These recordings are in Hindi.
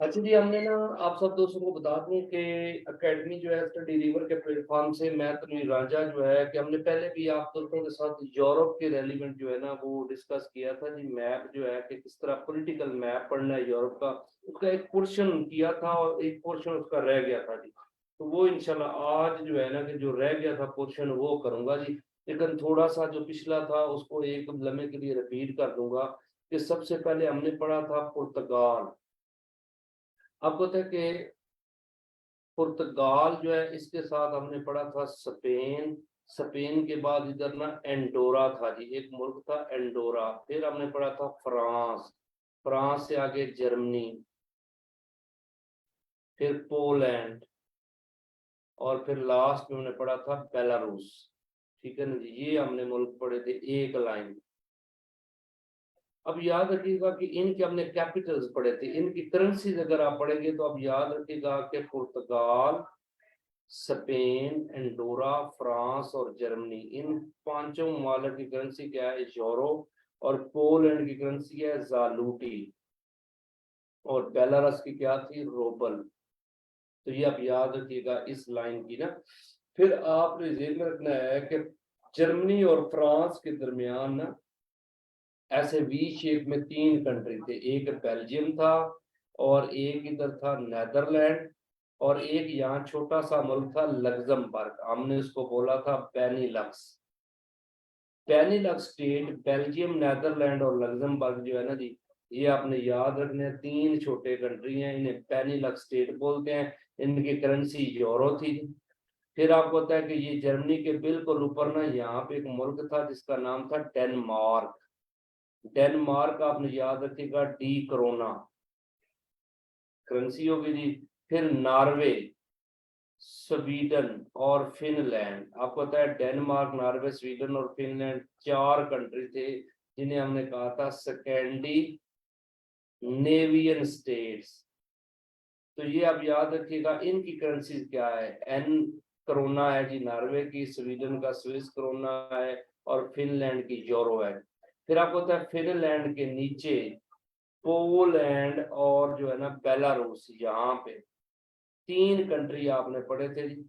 अच्छा जी, हमने ना आप सब दोस्तों को बता दूं कि एकेडमी जो है स्टडी रिवर के प्लेटफॉर्म से मैं तनवीर रांझा जो है कि हमने पहले भी आप दोस्तों के साथ यूरोप के रेलिवेंट जो है ना वो डिस्कस किया था जी। मैप जो है कि किस तरह पॉलिटिकल मैप पढ़ना है यूरोप का, उसका एक पोर्शन किया था और एक पोर्शन उसका रह गया था जी। तो वो इंशाल्लाह आज जो है ना कि जो रह गया था पोर्शन वो करूंगा जी। लेकिन थोड़ा सा जो पिछला था उसको एक लम्हे के लिए रिपीट कर दूंगा कि सबसे पहले हमने पढ़ा था पुर्तगाल। आपको पता है कि पुर्तगाल जो है इसके साथ हमने पढ़ा था स्पेन। स्पेन के बाद इधर ना एंडोरा था जी, एक मुल्क था एंडोरा। फिर हमने पढ़ा था फ्रांस। फ्रांस से आगे जर्मनी, फिर पोलैंड, और फिर लास्ट में हमने पढ़ा था बेलारूस। ठीक है ना जी, ये हमने मुल्क पढ़े थे एक लाइन। अब याद रखिएगा कि इनके हमने कैपिटल्स पढ़े थे, इनकी करेंसीज अगर आप पढ़ेंगे तो अब याद रखिएगा कि पुर्तगाल, स्पेन, एंडोरा, फ्रांस और जर्मनी, इन पांचों ममालिक की करेंसी क्या है? यूरो। और पोलैंड की करेंसी है जालूटी। और बेलारस की क्या थी? रोबल। तो ये आप याद रखिएगा इस लाइन की ना। फिर आपने जेब में रखना है कि जर्मनी और फ्रांस के दरमियान ना ऐसे वी शेप में तीन कंट्री थे। एक बेल्जियम था, और एक इधर था नेदरलैंड, और एक यहाँ छोटा सा मुल्क था लग्जमबर्ग। हमने उसको बोला था बेनीलक्स। बेनीलक्स स्टेट, बेल्जियम, नेदरलैंड और लग्जमबर्ग जो है ना जी, ये आपने याद रखने हैं। तीन छोटे कंट्री हैं, इन्हें बेनीलक्स स्टेट बोलते हैं। इनकी करेंसी यूरो थी। फिर आपको पता है कि ये जर्मनी के बिल्कुल ऊपर ना यहाँ पे एक मुल्क था जिसका नाम था डेनमार्क। डेनमार्क आपने याद रखिएगा डी करोना करेंसी होगी जी। फिर नॉर्वे, स्वीडन और फिनलैंड। आपको पता है डेनमार्क, नॉर्वे, स्वीडन और फिनलैंड चार कंट्री थे जिन्हें हमने कहा था स्कैंडिनेवियन स्टेट्स। तो ये आप याद रखिएगा इनकी करेंसी क्या है। एन करोना है जी नॉर्वे की, स्वीडन का स्विस करोना है, और फिनलैंड की यूरो है। फिर आपको पता है फिनलैंड के नीचे पोलैंड और जो है ना बेलारूस, यहाँ पे तीन कंट्री आपने पढ़े थे जी।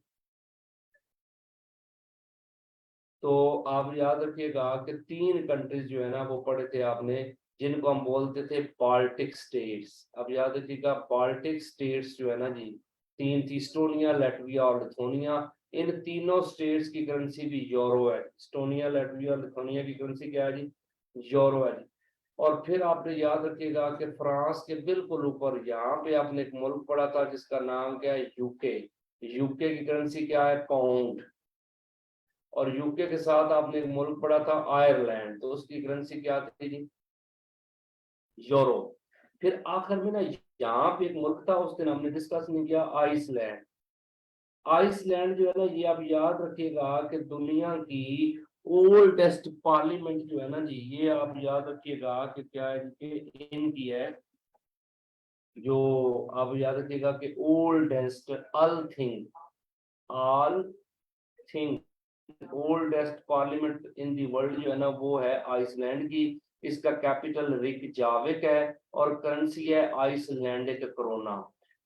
तो आप याद रखिएगा कि तीन कंट्रीज जो है ना वो पढ़े थे आपने, जिनको हम बोलते थे बाल्टिक स्टेट्स। अब याद रखिएगा बाल्टिक स्टेट्स जो है ना जी, तीन थी, इस्टोनिया, लैटविया और लिथुआनिया। इन तीनों स्टेट्स की करेंसी भी यूरो है। इस्टोनिया, लैटविया और लिथुआनिया की करेंसी क्या है जी? यूरो है जी। और फिर आपने याद रखिएगा कि फ्रांस के बिल्कुल ऊपर यहाँ पे आपने एक मुल्क पढ़ा था जिसका नाम क्या है? यूके। यूके की करेंसी क्या है? पाउंड। और यूके के साथ आपने एक मुल्क पढ़ा था आयरलैंड, तो उसकी करेंसी क्या थी जी? यूरो। फिर आखिर में ना यहाँ पे एक मुल्क था, उस दिन हमने डिस्कस नहीं किया, आइसलैंड। आइसलैंड जो है ना, ये आप याद रखिएगा कि दुनिया की ओल्डेस्ट पार्लियामेंट जो है ना जी, ये आप याद रखिएगा कि क्या है कि इनकी है। जो आप याद रखिएगा कि oldest all thing, all thing oldest parliament in the world जो है ना वो है आइसलैंड की। इसका कैपिटल रिकजाविक है, और करेंसी है आइसलैंडिक करोना।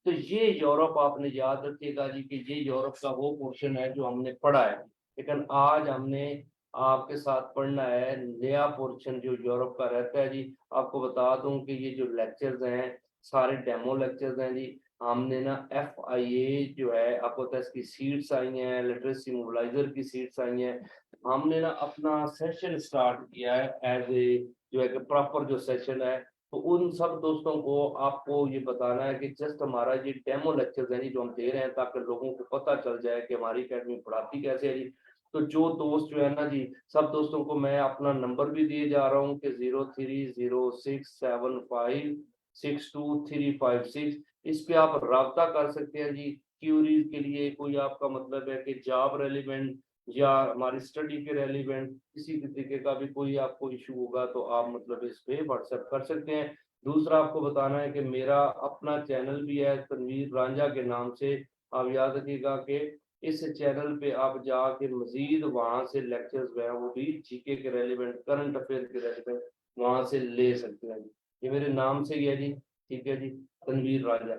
तो ये यूरोप आपने याद रखिएगा जी कि ये यूरोप का वो पोर्शन है जो हमने पढ़ा है। लेकिन आज हमने आपके साथ पढ़ना है नया पोर्शन जो यूरोप का रहता है जी। आपको बता दूं कि ये जो लेक्चर्स हैं सारे डेमो लेक्चर्स हैं जी। हमने ना FIA जो है, आपको पता है इसकी सीट्स आई हैं, लिटरेसी मोबिलाइजर की सीट्स आई हैं। हमने ना अपना सेशन स्टार्ट किया है एज ए जो है कि प्रॉपर जो सेशन है। तो उन सब दोस्तों को आपको ये बताना है कि जस्ट हमारा ये डेमो लेक्चर्स हैं जी जो हम दे रहे हैं, ताकि लोगों को पता चल जाए कि हमारी अकेडमी पढ़ाती कैसे है जी। तो जो दोस्त जो है ना जी, सब दोस्तों को मैं अपना नंबर भी दिए जा रहा हूँ कि 0306756236। इस पे आप राब्ता कर सकते हैं जी। क्यूरीज के लिए कोई आपका मतलब है कि जॉब रेलिवेंट या हमारी स्टडी के रेलिवेंट किसी भी तरीके का भी कोई आपको इशू होगा तो आप मतलब इस पे व्हाट्सएप कर सकते हैं। दूसरा आपको बताना है कि मेरा अपना चैनल भी है तनवीर रांझा के नाम से। आप याद रखिएगा कि इस चैनल पे आप जाके मजीद वहां से लेक्चर्स जो है वो भी जीके के रेलिवेंट, करंट अफेयर के रेलिवेंट वहां से ले सकते हैं। ये मेरे नाम से ही है जी। ठीक है जी। तनवीर राजा।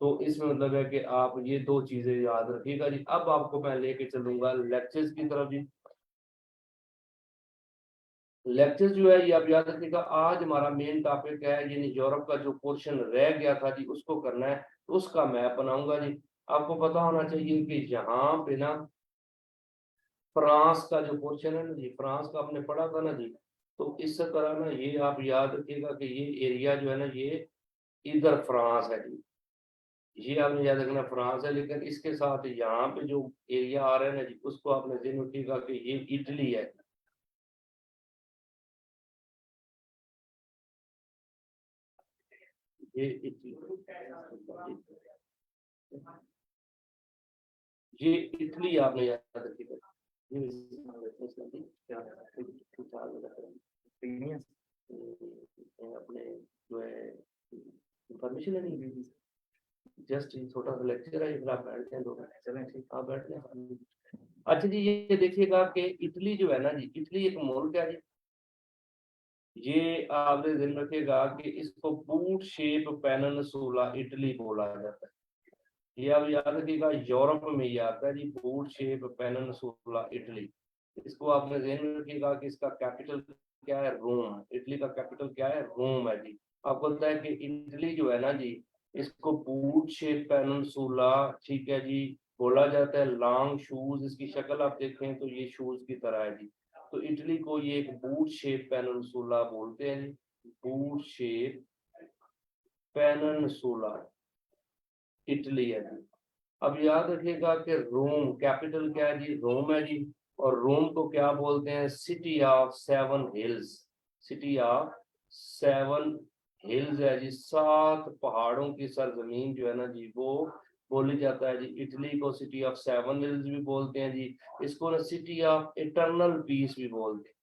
तो इसमें मतलब है कि आप ये दो चीजें याद रखिएगा जी। अब आपको मैं लेके चलूंगा लेक्चर्स की तरफ जी। लेक्चर जो है ये आप याद रखिएगा, आज हमारा मेन टॉपिक है यानी यूरोप का जो पोर्शन रह गया था जी उसको करना है, तो उसका मैप बनाऊंगा जी। आपको पता होना चाहिए कि यहाँ पे ना फ्रांस का जो पोर्शन है ना जी, फ्रांस का आपने पढ़ा था ना जी। तो इस तरह ना ये आप याद रखिएगा कि ये एरिया जो है ना ये इधर फ्रांस है जी। ये आपने याद रखना फ्रांस है, लेकिन इसके साथ यहाँ पे जो एरिया आ रहा है ना जी उसको आपने ध्यान रखिएगा कि ये इटली है। ये इटली, ये इटली आपने याद रखिएगा। ये अपने जो है इंफॉर्मेशन लेनी, जस्ट छोटा सा लेक्चर है, फिर आप बैठते हैं 2 मिनट, चलें ठीक, आप बैठते हैं। अच्छा जी, ये देखिएगा कि इटली जो है ना जी, इटली एक मुल्क है जी। ये आपने ध्यान रखिएगा कि इसको बूट शेप पेनिनसुला इटली बोला जाता है। ये आप याद रखिएगा, यूरोप में ये आता है जी, बूट शेप पेनिनसुला इटली। इसको आपने ध्यान में रखिएगा कि इसका कैपिटल क्या है, रोम। इटली का कैपिटल क्या है, रोम है जी। आपको पता है कि इटली जो है ना जी, इसको बूट शेप पेनिनसुला, ठीक है जी, बोला जाता है। लॉन्ग शूज, इसकी शक्ल आप देखें तो ये शूज की तरह है जी। तो इटली को ये एक बूट शेप पेनिनसुला बोलते हैं जी, बूट शेप पेनिनसुला इटली है जी। अब याद रखिएगा कि रोम कैपिटल क्या है जी, रोम है जी। और रोम को क्या बोलते हैं, city of 7 hills. City of 7 hills है जी, 7 पहाड़ों की सरजमीन जो है ना जी वो बोली जाता है जी। इटली को सिटी ऑफ 7 हिल्स भी बोलते हैं जी। इसको ना सिटी ऑफ इटरनल पीस भी बोलते हैं।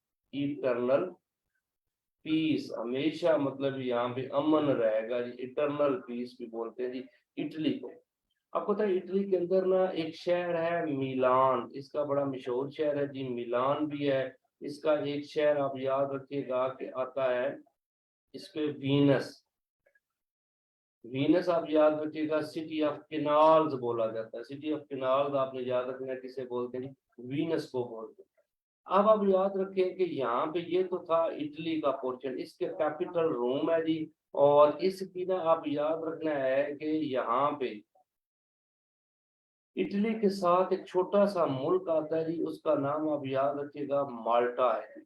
इटरनल पीस, हमेशा मतलब यहाँ पे अमन रहेगा जी, इटरनल पीस भी बोलते हैं जी इटली को। आपको पता है इटली के अंदर ना एक शहर है मिलान, इसका बड़ा मशहूर शहर है जी, मिलान भी है। इसका एक शहर आप याद रखिएगा कि आता है इस पे वीनस। वीनस आप याद रखिएगा, सिटी ऑफ किनाल्स बोला जाता है। सिटी ऑफ किनाल्स आपने याद रखना है, किसे बोलते हैं, वीनस को बोलते हैं। अब आप याद रखें कि यहाँ पे ये तो था इटली का पोर्शन, इसके कैपिटल रोम है जी। और इसकी ना आप याद रखना है कि यहाँ पे इटली के साथ एक छोटा सा मुल्क आता है जी, उसका नाम आप याद रखिएगा माल्टा है।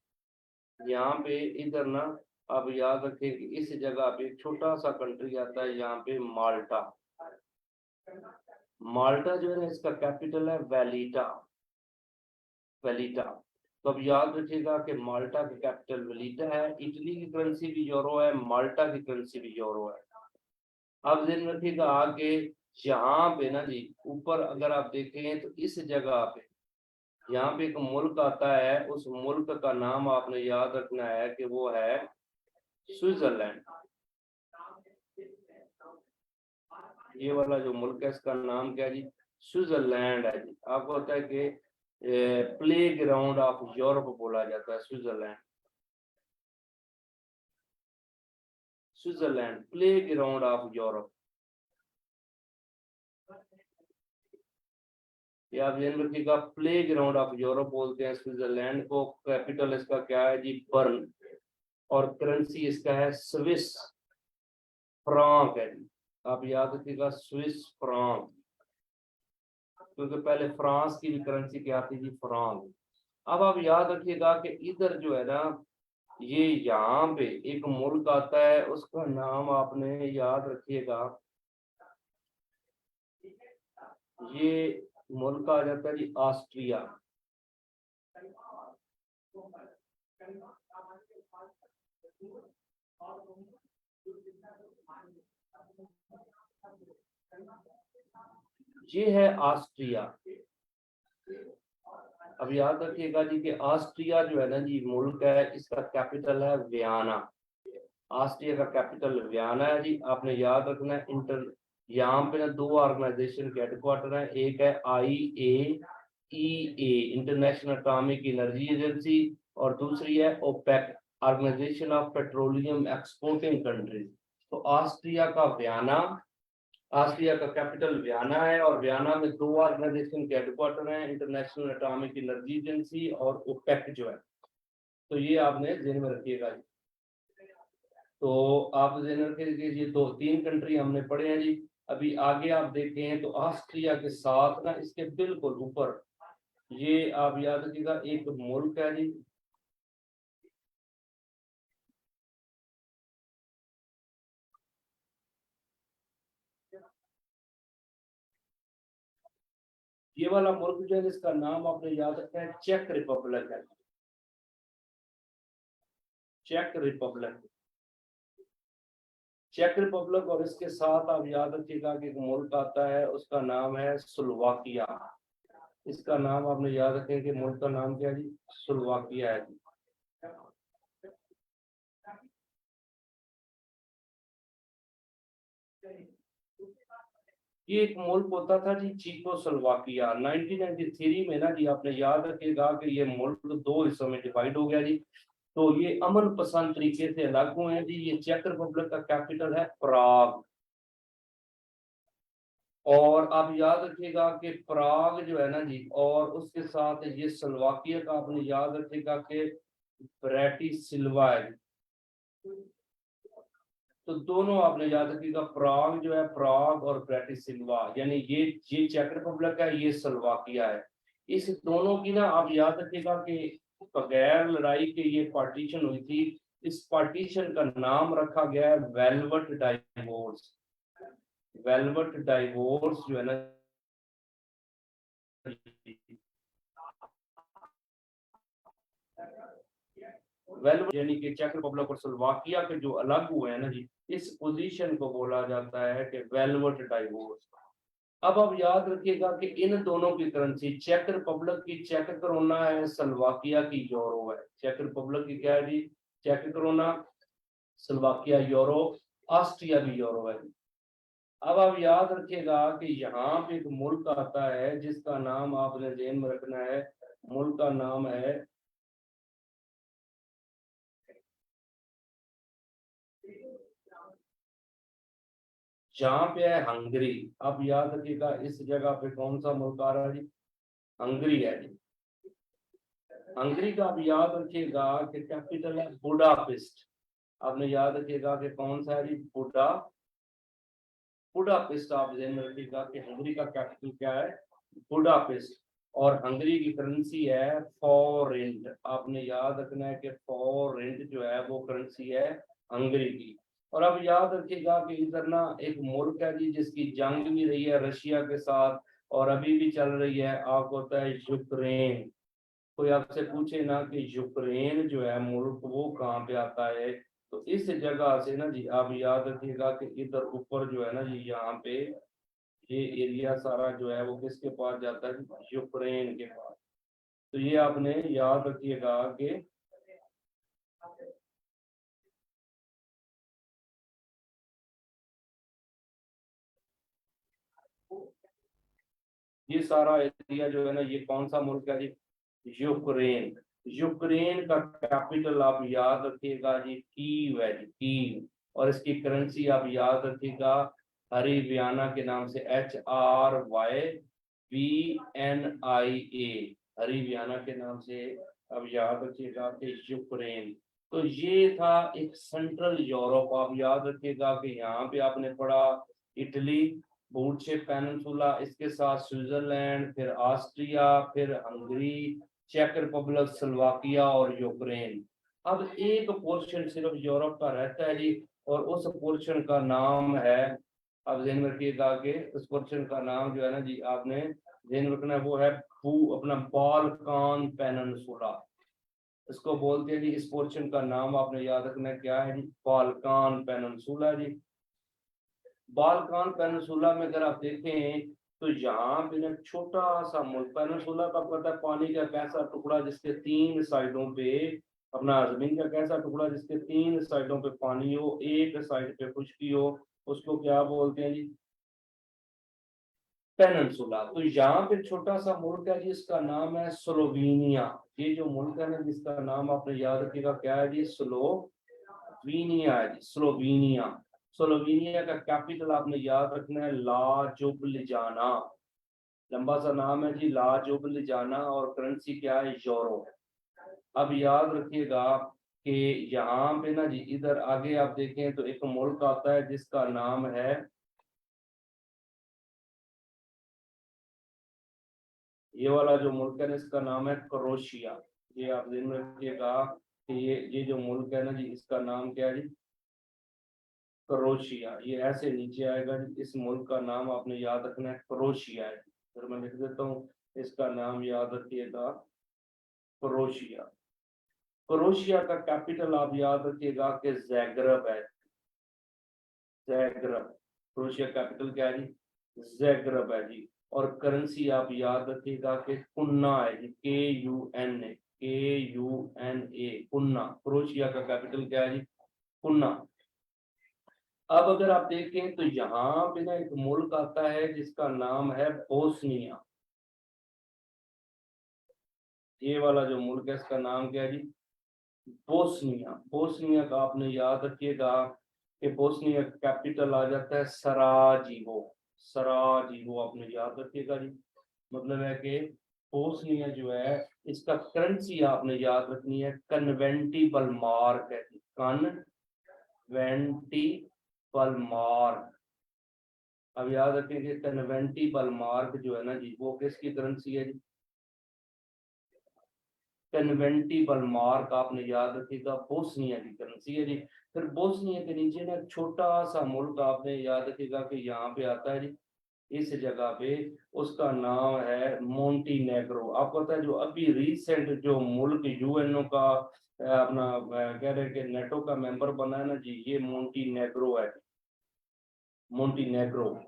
यहाँ पे इधर ना आप याद रखें कि इस जगह पे एक छोटा सा कंट्री आता है यहाँ पे माल्टा। माल्टा जो है ना इसका कैपिटल है वेलिटा। वेलिटा। तो अब याद रखिएगा कि माल्टा की कैपिटल वेलिटा है। इटली की करेंसी भी यूरो है, माल्टा की करेंसी भी यूरो है। अब ध्यान रखिएगा आगे, यहाँ पे ना जी ऊपर अगर आप देखें तो इस जगह पे यहाँ पे एक मुल्क आता है, उस मुल्क का नाम आपने याद रखना है कि वो है स्विट्जरलैंड। ये वाला जो मुल्क है इसका नाम क्या है जी, स्विट्जरलैंड है जी। आपको पता है कि प्ले ग्राउंड ऑफ यूरोप बोला जाता है Switzerland. Switzerland play ground of Europe. ये आप ध्यान रखिएगा, प्ले ग्राउंड ऑफ यूरोप बोलते हैं स्विट्जरलैंड को। कैपिटल इसका क्या है जी, बर्न। और करेंसी इसका है स्विस फ्रांक है जी। आप याद रखिएगा स्विस फ्रांक, क्योंकि पहले फ्रांस की भी करेंसी क्या थी जी, फ्रांक। अब आप याद रखिएगा कि इधर जो है ना ये यहाँ पे एक मुल्क आता है, उसका नाम आपने याद रखिएगा, ये मुल्क आ जाता है जी ऑस्ट्रिया। ये है ऑस्ट्रिया। अब याद रखिएगा जी कि ऑस्ट्रिया जो है ना जी मुल्क है, इसका कैपिटल है वियना। ऑस्ट्रिया का कैपिटल वियना है जी। आपने याद रखना है इंटर, यहाँ पे ना 2 ऑर्गेनाइजेशन के हेडक्वार्टर है, एक है IAEA International Atomic Energy Agency, और दूसरी है OPEC Organization of Petroleum Exporting Countries. तो ऑस्ट्रिया का वियना, ऑस्ट्रिया का कैपिटल वियना है, और वियना में 2 ऑर्गेनाइजेशन के हेडक्वार्टर हैं, इंटरनेशनल एटॉमिक एनर्जी एजेंसी और ओपेक जो है। तो ये आपने ध्यान में रखिएगा जी। तो आप ध्यान रखिए, ये 2-3 कंट्री हमने पढ़े हैं जी। अभी आगे आप देखें तो ऑस्ट्रिया के साथ ना इसके बिल्कुल ऊपर ये आप याद रखिएगा एक मुल्क है जी, ये वाला मुल्क जो है जिसका नाम आपने याद रखा है चेक रिपब्लिक है, चेक रिपब्लिक, चेक रिपब्लिक। और इसके साथ आप याद रखिएगा कि एक मुल्क आता है उसका नाम है स्लोवाकिया। इसका नाम आपने याद रखें कि मुल्क का नाम क्या है जी, स्लोवाकिया है जी। ये एक मुल्क होता था जी चीकोस्लोवाकिया। 1993 में ना जी आपने याद रखिएगा कि ये मुल्क 2 हिस्सों में डिवाइड हो गया जी। तो ये अमन पसंद तरीके से अलग हुए हैं जी। ये चेक रिपब्लिक का कैपिटल है प्राग। और आप याद रखिएगा कि प्राग जो है ना जी, और उसके साथ ये स्लोवाकिया का आपने याद रखिएगा कि ब्रेटिस्लावा है। तो दोनों आपने याद रखिएगा, प्राग जो है, प्राग और ब्रेटिस्लावा, यानी ये चेक रिपब्लिक है, ये स्लोवाकिया है। इस दोनों की ना आप याद रखिएगा कि बगैर लड़ाई के ये पार्टीशन हुई थी। इस पार्टीशन का नाम रखा गया है वेलवेट डाइवोर्स। वेलवेट डाइवोर्स जो है ना, वेलवेट यानी कि चेक रिपब्लिक और स्लोवाकिया के जो अलग हुए हैं ना जी, इस पोजीशन को बोला जाता है कि वेलवेट डाइवोर्स। अब आप याद रखिएगा कि इन दोनों की करेंसी, चेक रिपब्लिक की चेक करोना है, स्लोवाकिया की यूरो है। चेक रिपब्लिक की क्या है जी, चेक करोना, स्लोवाकिया यूरो, ऑस्ट्रिया भी यूरो है। अब आप याद रखिएगा कि यहाँ पे एक मुल्क आता है जिसका नाम आपने ध्यान में रखना है। मुल्क का नाम है, जहाँ पे है हंगरी। अब याद रखिएगा इस जगह पे कौन सा मुल्क आ रहा है जी, हंगरी है जी। हंगरी का आप याद रखिएगा कि कैपिटल है बुडापेस्ट। आपने याद रखिएगा कि कौन सा है जी, बुडापेस्ट। आप ध्यान में रखिएगा कि हंगरी का कैपिटल क्या है, बुडापेस्ट। और हंगरी की करेंसी है फॉरेंट। आपने याद रखना है कि फॉरेंट जो है वो करेंसी है हंगरी की। और अब याद रखिएगा कि इधर ना एक मुल्क है जी जिसकी जंग भी रही है रशिया के साथ और अभी भी चल रही है, आपको होता है यूक्रेन। कोई आपसे पूछे ना कि यूक्रेन जो है मुल्क वो कहाँ पे आता है, तो इस जगह से ना जी आप याद रखिएगा कि इधर ऊपर जो है ना जी, यहाँ पे ये एरिया सारा जो है वो किसके पास जाता है, यूक्रेन के पास। तो ये आपने याद रखिएगा कि ये सारा एरिया जो है ना, ये कौन सा मुल्क है जी, यूक्रेन। यूक्रेन का कैपिटल आप याद रखिएगा जी, कीव है जी, कीव। और इसकी करेंसी आप याद रखिएगा हरियाणा के नाम से, HRYVNIA, हरियाणा के नाम से। अब याद रखिएगा कि यूक्रेन। तो ये था एक सेंट्रल यूरोप। आप याद रखिएगा कि यहाँ पे आपने पढ़ा इटली, बूचे पेनिनसुला, इसके साथ स्विट्जरलैंड, फिर ऑस्ट्रिया, फिर हंगरी, चेक रिपब्लिक, स्लोवाकिया और यूक्रेन। अब एक पोर्शन सिर्फ यूरोप का रहता है जी, और उस पोर्शन का नाम है, अब ध्यान में रखिएगा कि उस पोर्शन का नाम जो है ना जी आपने ध्यान में रखना है, वो है अपना बाल्कान पेनिनसुला। इसको बोलते हैं जी, इस पोर्शन का नाम आपने याद रखना है, क्या है जी, बाल्कान पेनिनसुला जी। बाल्कान पेनिनसुला में अगर आप देखें तो यहाँ पे ना छोटा सा मुल्क, पेनिनसुला का पता है, पानी का कैसा टुकड़ा जिसके 3 साइडों पे, अपना जमीन का कैसा टुकड़ा जिसके 3 साइडों पे पानी हो, एक साइड पे खुशकी हो, उसको क्या बोलते हैं जी, पेनिनसुला। तो यहाँ पे छोटा सा मुल्क है जी, इसका नाम है स्लोवेनिया। ये जो मुल्क है ना जिसका नाम आपने याद रखिएगा क्या है जी, स्लोवेनिया है जी, स्लोवेनिया। स्लोवेनिया का कैपिटल आपने याद रखना है ला जुब्लिजाना, लंबा सा नाम है जी, ला जुब्लिजाना, और करेंसी क्या है, यूरो। अब याद रखिएगा कि यहाँ पे ना जी, इधर आगे आप देखें तो एक मुल्क आता है जिसका नाम है, ये वाला जो मुल्क है ना, इसका नाम है क्रोशिया। ये आप ध्यान में रखिएगा कि ये जो मुल्क है ना जी, इसका नाम क्या है जी, क्रोशिया। ये ऐसे नीचे आएगा जी, इस मुल्क का नाम आपने याद रखना है, क्रोशिया है। फिर मैं लिख देता हूँ, इसका नाम याद रखिएगा, क्रोशिया। क्रोशिया का कैपिटल आप याद रखिएगा कि जैग्रेब है, जैग्रेब। क्रोशिया कैपिटल क्या है जी, जैग्रेब है जी। और करेंसी आप याद रखिएगा कि कुन्ना है जी, KUNA, KUNA, कुन्ना। क्रोशिया का कैपिटल क्या है जी, कुन्ना। अब अगर आप देखें तो यहाँ पे ना एक मुल्क आता है जिसका नाम है बोस्निया। ये वाला जो मुल्क है इसका नाम क्या है जी, बोस्निया। बोस्निया का आपने याद रखिएगा कि बोस्निया कैपिटल आ जाता है सराजीवो। सराजीवो आपने याद रखिएगा जी। मतलब है कि बोस्निया जो है, इसका करेंसी आपने याद रखनी है, कन्वेंटिबल मार्क है, कन्वेंटिबल मार्क। अब याद रखें कि कन्वेंटिबल मार्क जो है ना जी, वो किसकी करेंसी है जी, कन्वेंटिबल मार्क आपने याद रखिएगा, बोस्निया की करेंसी है जी। फिर बोस्निया के नीचे ना छोटा सा मुल्क आपने याद रखिएगा कि यहाँ पे आता है जी, इस जगह पे, उसका नाम है मोंटीनेग्रो। आपको पता है जो अभी रिसेंट जो मुल्क यूएनओ का अपना कह रहे हैं कि नेटो का मेंबर बना है ना जी, ये मोंटीनेग्रो है, मोंटीनेग्रो।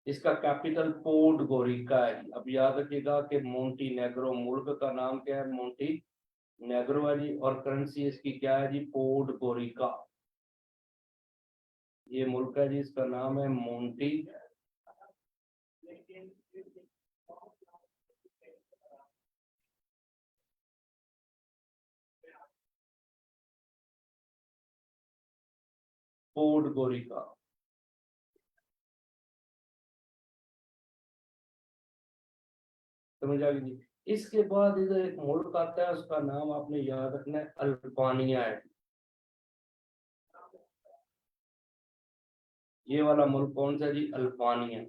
इसका कैपिटल पोर्ट गोरिका है। अब याद रखिएगा कि मोंटीनेग्रो मुल्क का नाम क्या है, मोंटी नेग्रो है जी, और करेंसी इसकी क्या है जी, पोर्ट गोरिका। ये मुल्क है जी, इसका नाम है मोंटी, पोर्ट गोरिका। समझ आ गई जी। इसके बाद इधर एक मुल्क आता है, उसका नाम आपने याद रखना है, अल्बानिया है। ये वाला मुल्क कौन सा जी, अल्बानिया।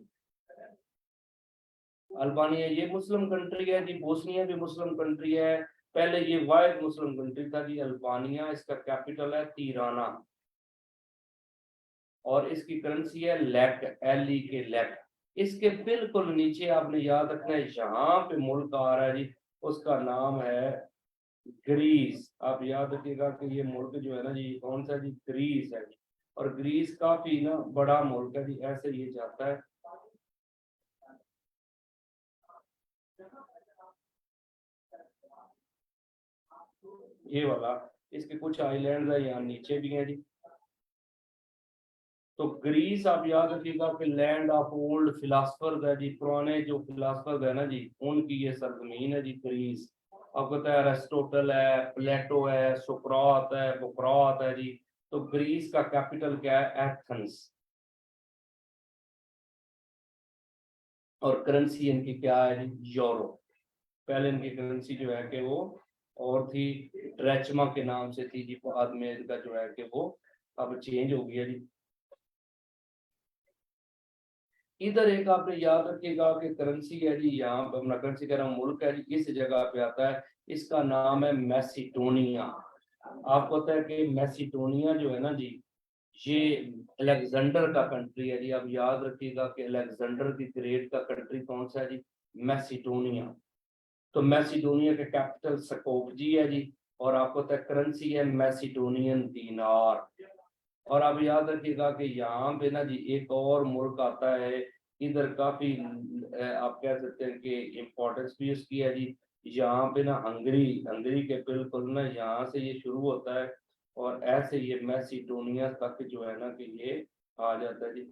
अल्बानिया ये मुस्लिम कंट्री है जी, बोस्निया भी मुस्लिम कंट्री है। पहले ये वाहिद मुस्लिम कंट्री था जी, अल्बानिया। इसका कैपिटल है तीराना, और इसकी करेंसी है लेक, LEK, लेक। इसके बिल्कुल नीचे आपने याद रखना है, यहाँ पे मुल्क आ रहा है जी, उसका नाम है ग्रीस। आप याद रखिएगा कि ये मुल्क जो है ना जी, कौन सा जी, ग्रीस है जी। और ग्रीस काफी ना बड़ा मुल्क है जी, ऐसे ये जाता है। ये वाला, इसके कुछ आइलैंड है यहाँ नीचे भी है जी। तो ग्रीस आप याद रखिएगा कि लैंड ऑफ ओल्ड फिलासफर है जी, पुराने जो फिलासफर है ना जी, उनकी ये सरजमीन है जी, ग्रीस। आपको पता है अरिस्टोटल है, प्लेटो है, सुकरात है, बुकरात है जी। तो ग्रीस का कैपिटल क्या है, एथेंस। और करेंसी इनकी क्या है जी, यूरो। पहले इनकी करेंसी जो है कि वो और थी, ड्रेचमा के नाम से थी जी, बाद में इनका जो है कि वो अब चेंज हो गया जी। इधर एक आपने याद रखिएगा कि करेंसी है जी, यहाँ पर अपना करेंसी कह रहा हूँ, मुल्क है जी, इस जगह पे आता है, इसका नाम है मैसिडोनिया। आपको पता है कि मैसिडोनिया जो है ना जी, ये अलेक्जेंडर का कंट्री है जी। आप याद रखिएगा कि अलेक्जेंडर की ग्रेट का कंट्री कौन सा है जी, मैसिडोनिया। तो मैसिडोनिया का कैपिटल स्कोपजी है जी, और आपको पता है करेंसी है मैसिडोनियन दीनार। और आप याद रखिएगा कि यहाँ पे ना जी एक और मुल्क आता है, इधर काफी आप कह सकते हैं कि इम्पोर्टेंस भी उसकी है जी। यहाँ पे ना हंगरी, हंगरी के बिल्कुल ना यहाँ से ये शुरू होता है, और ऐसे ये मैसिडोनिया तक जो है ना कि ये आ जाता है जी।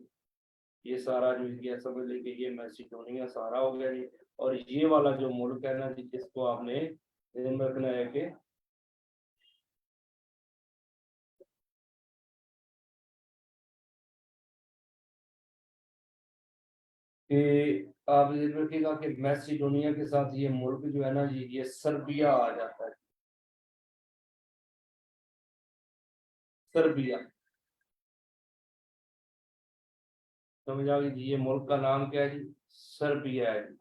ये सारा जो ये समझ लीजिए, ये मैसिडोनिया सारा हो गया जी। और ये वाला जो मुल्क है ना जी, जिसको आपने ध्यान में रखना है कि कि आप ये रखिएगा कि मैसिडोनिया के साथ ये मुल्क जो है ना जी, ये सर्बिया आ जाता है। सर्बिया, समझ आ गई जी। ये मुल्क का नाम क्या है जी? सर्बिया है जी।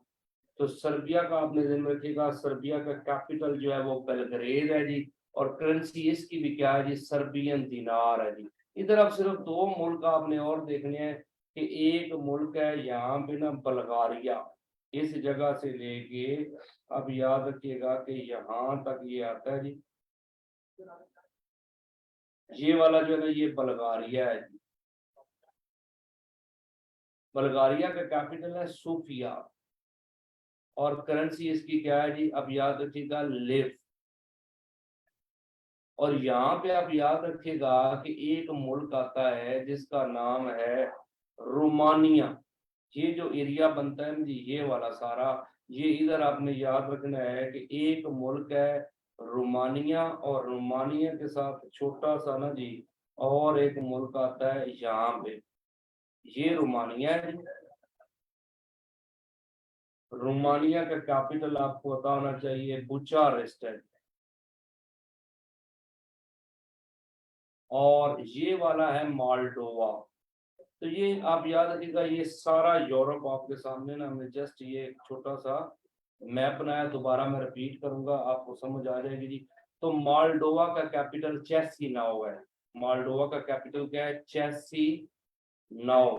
तो सर्बिया का आपने ध्यान रखिएगा, सर्बिया का कैपिटल जो है वो बेलग्रेड है जी। और करेंसी इसकी भी क्या है जी? सर्बियन दिनार है जी। इधर अब सिर्फ दो मुल्क आपने और देखने हैं कि एक मुल्क है यहाँ पे ना बल्गारिया, इस जगह से लेके, अब याद रखिएगा कि यहाँ तक ये आता है जी। ये वाला जो है ना ये बल्गारिया है जी। बल्गारिया का कैपिटल है सोफिया और करेंसी इसकी क्या है जी? अब याद रखिएगा लिव। और यहाँ पे आप याद रखिएगा कि एक मुल्क आता है जिसका नाम है रोमानिया। ये जो एरिया बनता है ना जी, ये वाला सारा, ये इधर आपने याद रखना है कि एक मुल्क है रोमानिया, और रोमानिया के साथ छोटा सा ना जी और एक मुल्क आता है यहाँ पे, ये रोमानिया है जी। रोमानिया का कैपिटल आपको पता होना चाहिए बुचारेस्ट है। और ये वाला है माल्डोवा। तो ये आप याद रखिएगा, ये सारा यूरोप आपके सामने ना, हमने जस्ट ये एक छोटा सा मैप बनाया, दोबारा मैं रिपीट करूंगा आपको समझ आ जाएगी जी। तो माल्डोवा का कैपिटल चेसी नाउ है। माल्डोवा का कैपिटल क्या है? चेसी नाउ।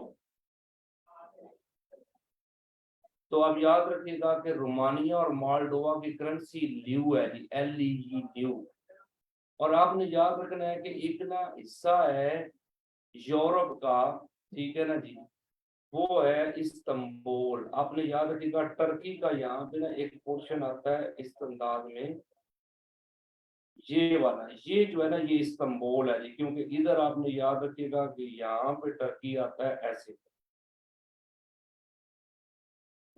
तो आप याद रखिएगा कि रोमानिया और माल्डोवा की करेंसी ल्यू है जी, LEU ल्यू। और आपने याद रखना है कि एक ना हिस्सा है यूरोप का, ठीक है ना जी, वो है इस्तांबुल। आपने याद रखिएगा टर्की का यहाँ पे ना एक पोर्शन आता है इस अंदाज में, ये वाला, ये जो है ना ये इस्तांबुल है जी। क्योंकि इधर आपने याद रखिएगा कि यहाँ पे टर्की आता है ऐसे।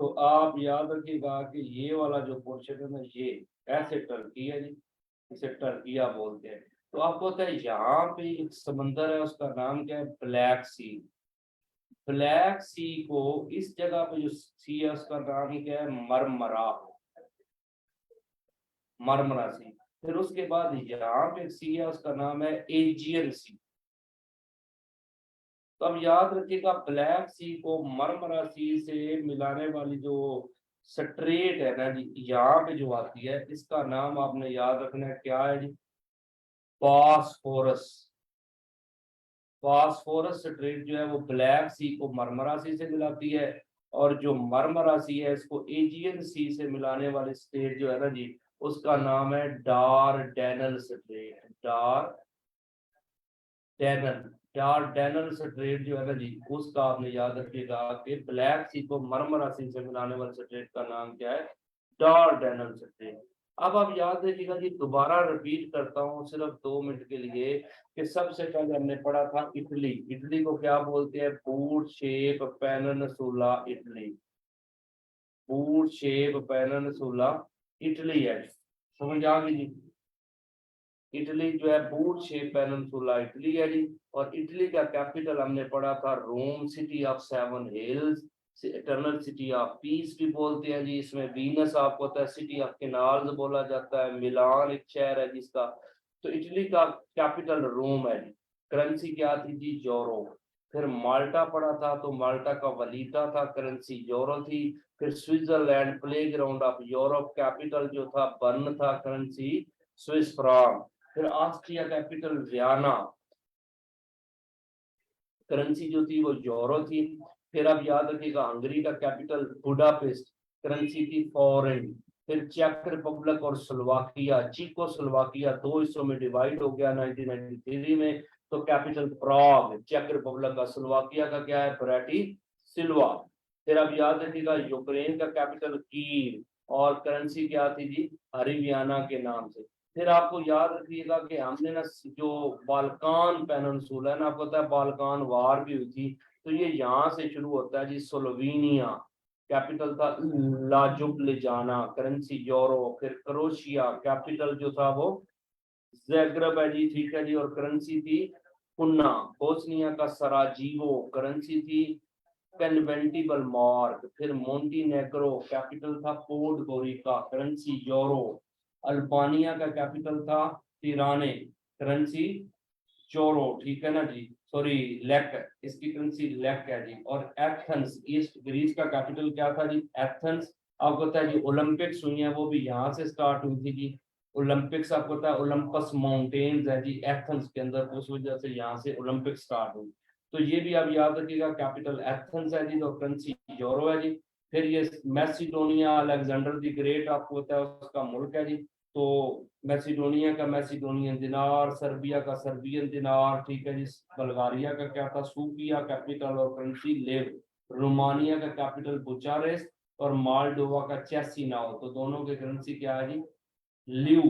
तो आप याद रखिएगा कि ये वाला जो पोर्शन है ना ये ऐसे टर्की है जी, इसे टर्किया बोलते हैं। तो आपको पता है यहाँ पे एक समंदर है, उसका नाम क्या है? ब्लैक सी। ब्लैक सी को, इस जगह पे जो सी है उसका नाम क्या है? मरमरा। मरमरा सी। फिर उसके बाद यहाँ पे एक सी है उसका नाम है एजियन सी। तो अब याद रखिएगा ब्लैक सी को मरमरा सी से मिलाने वाली जो स्ट्रेट है ना जी, यहाँ पे जो आती है, इसका नाम आपने याद रखना है, क्या है जी? बॉस्फोरस। फास्फोरस स्ट्रेट जो है वो ब्लैक सी को मरमरा सी से मिलाती है, और जो मरमरा सी है इसको एजियन सी से मिलाने वाली स्ट्रेट जो है ना जी, उसका नाम है डारडेनल स्ट्रेट। डारडेनल। डारडेनल स्ट्रेट जो है ना जी, उसका आपने याद रखिएगा कि ब्लैक सी को मरमरा सी से मिलाने वाले स्ट्रेट का नाम क्या है? डारडेनल स्ट्रेट। अब आप याद रखिएगा जी, दोबारा रिपीट करता हूँ सिर्फ 2 मिनट के लिए, कि सबसे पहले हमने पढ़ा था इटली। इटली को क्या बोलते हैं? Boot shape peninsula Italy. Boot shape peninsula Italy है। समझ आ गई जी? इटली जो है बूट शेप पेनिनसुला इटली है जी। और इटली का कैपिटल हमने पढ़ा था Rome, city of 7 hills, eternal city of peace भी बोलते हैं जी। इसमें वीनस आपको पता है, सिटी ऑफ कैनाल्स बोला जाता है। मिलान एक शहर है जिसका। तो इटली का कैपिटल रोम है जी। करेंसी क्या थी जी? यूरो। फिर माल्टा पढ़ा था, तो माल्टा का वलीटा था, करेंसी यूरो थी। फिर Switzerland play ground of Europe, capital जो था बर्न था, करेंसी स्विस फ्रांक। फिर ऑस्ट्रिया कैपिटल वियना, करेंसी जो थी वो यूरो थी। फिर आप याद रखिएगा हंगरी का कैपिटल बुडापेस्ट, करेंसी थी फॉरेन। फिर चेक रिपब्लिक और स्लोवाकिया, चीको स्लोवाकिया दो हिस्सों में डिवाइड हो गया 1993 में। तो कैपिटल प्राग, चेक रिपब्लिक का। स्लोवाकिया का क्या है? ब्रेटी सिल्वा। फिर आप याद रखिएगा यूक्रेन का कैपिटल कीव, और करेंसी क्या थी जी? हरियाणा के नाम से। फिर आपको याद रखिएगा कि हमने ना जो बाल्कान पेनिनसुला है ना, आपको पता है बाल्कान वार भी हुई थी, तो ये यहाँ से शुरू होता है जी। स्लोवेनिया, कैपिटल था लाजुब्लिजाना, करेंसी यूरो। फिर क्रोशिया, कैपिटल जो था वो ज़ाग्रेब है जी, ठीक है जी। और करेंसी थी पुन्ना। बोस्निया का सराजीवो, करेंसी थी कन्वेंटिबल मार्क, फिर मोंटीनेग्रो कैपिटल था पोर्टगोरिका, करेंसी यूरो। अल्बानिया का कैपिटल था तिराने, करेंसी चोरो, ठीक है ना जी, सॉरी लेक, इसकी करेंसी लेक है जी। और एथेंस, ईस्ट ग्रीस का कैपिटल क्या था जी, एथेंस। आपको पता है जी ओलंपिक्स हुई है वो भी यहाँ से स्टार्ट हुई थी जी। ओलंपिक्स आपको पता है ओलंपस माउंटेन्स है जी एथेंस के अंदर, उस वजह से यहाँ से ओलंपिक स्टार्ट हुई। तो ये भी आप याद रखिएगा, कैपिटल एथेंस है जी, तो करेंसी यूरो है जी। फिर ये मैसिडोनिया, अलेक्जेंडर द ग्रेट आपको पता है उसका मुल्क है जी, तो मैसिडोनिया का मैसिडोनियन दिनार, सर्बिया का सर्बियन दिनार, ठीक है जी। बल्गारिया का क्या था, सूफिया कैपिटल और करेंसी लेव। रोमानिया का कैपिटल बुचारेस्ट और मालडोवा का चेसिनाओ, तो दोनों के करेंसी क्या है जी, ल्यू।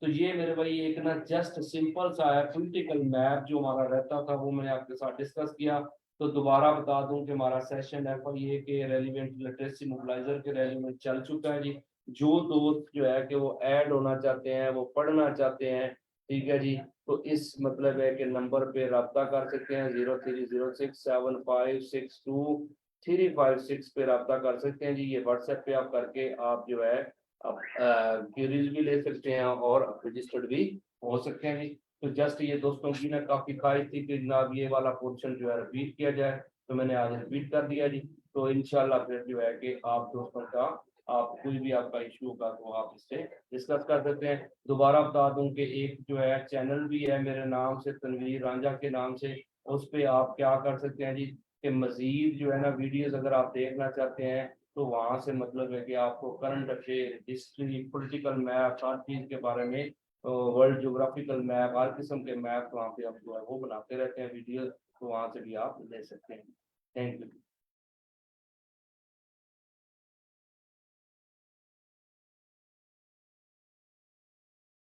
तो ये मेरे भाई एक ना जस्ट सिंपल सा है पॉलिटिकल मैप जो हमारा रहता था, वो मैंने आपके साथ डिस्कस किया। तो दोबारा बता दूं कि हमारा सेशन FIA के रेलिवेंट लिटरेसी मोबिलाइजर के रेलिवेंट चल चुका है जी। जो दोस्त जो है कि वो ऐड होना चाहते हैं, वो पढ़ना चाहते हैं, ठीक है जी, तो इस मतलब है कि नंबर पे रब्ता कर सकते हैं, 03067562 356 पे रब्ता कर सकते हैं जी। ये व्हाट्सएप पे आप करके आप जो है आप क्यूरीज भी ले सकते हैं और रजिस्टर्ड भी हो सकते हैं जी। तो जस्ट ये दोस्तों की ना काफी ख्वाहिश थी कि जनाब ये वाला पोर्शन जो है रिपीट किया जाए, तो मैंने आज रिपीट कर दिया जी। तो इंशाल्लाह फिर जो है कि आप दोस्तों का, आप कोई भी आपका इशू का तो आप इससे डिस्कस कर सकते हैं। दोबारा बता दूं कि एक जो है चैनल भी है मेरे नाम से, तनवीर रांझा के नाम से, उस पर आप क्या कर सकते हैं जी कि मजीद जो है ना वीडियोस अगर आप देखना चाहते हैं तो वहां से मतलब है कि आपको current affair, history, political map, हर चीज के बारे में, वर्ल्ड ज्योग्राफिकल मैप, हर किस्म के मैप वहाँ पे हम जो है वो बनाते रहते हैं वीडियो, तो वहां से भी आप ले सकते हैं। Thank you.